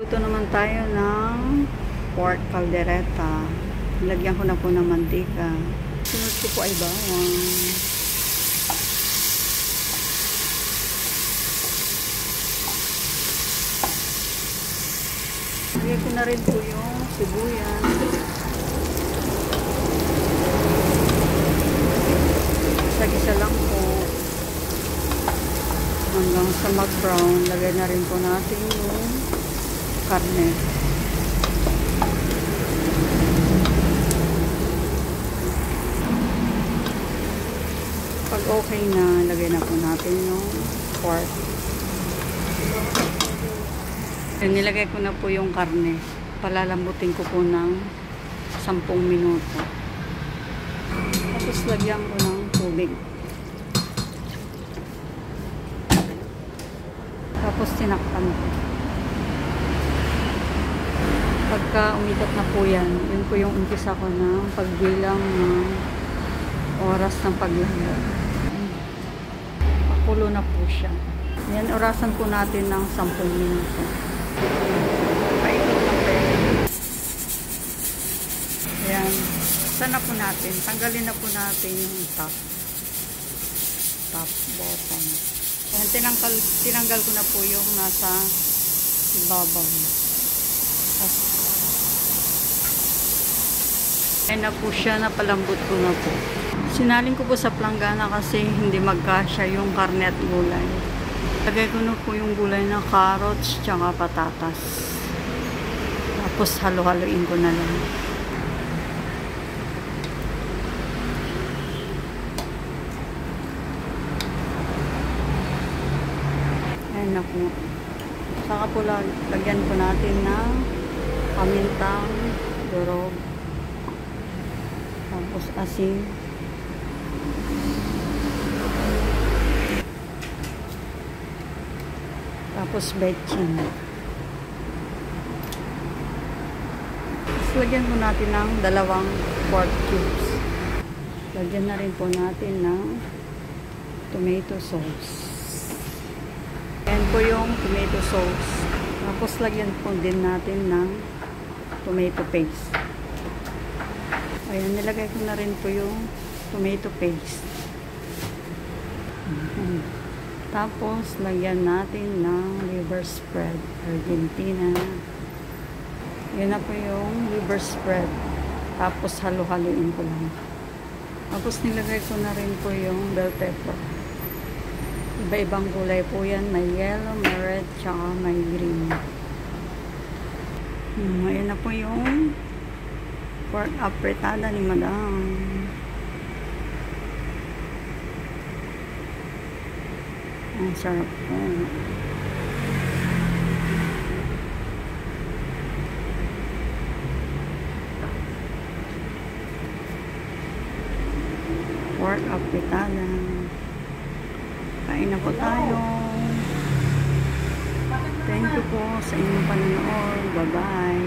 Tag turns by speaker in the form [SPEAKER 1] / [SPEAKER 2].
[SPEAKER 1] Luto naman tayo ng pork caldereta. Lagyan ko na po ng mantika. Sunod ko po ay bawang. Lagyan ko na rin po yung sibuyas. Isa-gisa lang po. Hanggang sa mag-brown, lagyan na rin po natin yung karne. Pag okay na, lagyan na po natin yung pork. Nilagay ko na po yung karne. Palalambutin ko po ng 10 minuto. Tapos lagyan ko ng tubig. Tapos tinakpan ko. Pagka umikot na po yan, yun po yung umpisa ko ng pagbilang ng oras ng paglagay. Pakulo na po siya. Yan, orasan po natin ng 10 minuto. Paikot na po. Yan. Sana po natin. Tanggalin na po natin yung top bottom. Yan, tinanggal ko na po yung nasa ibabaw. Ayan na po siya, napalambot ko na po. Sinaling ko po sa planggana kasi hindi magkasya yung karne at gulay. Lagay ko na po yung gulay na carrots tsaka patatas. Tapos halo-haloin ko na lang. Ayan na po. Saka po lagyan po natin ng pamintang, durog, tapos asin, tapos bechin. Tapos lagyan po natin ng 2 pork cubes. Lagyan na rin po natin ng tomato sauce. Ayan po yung tomato sauce. Tapos lagyan po din natin ng tomato paste. Ayan, nilagay ko na rin po yung tomato paste. Tapos lagyan natin ng liver spread Argentina. Yan na po yung liver spread. Tapos halo-haloin ko lang. Tapos nilagay ko na rin po yung bell pepper. Iba-ibang gulay po yan. May yellow, may red, tsaka may green. Ayan na po yung pork apretada ni Madam. Ang sarap po. Pork apretada. Kain na po tayo. Thank you po sa inyong panonood. Bye-bye.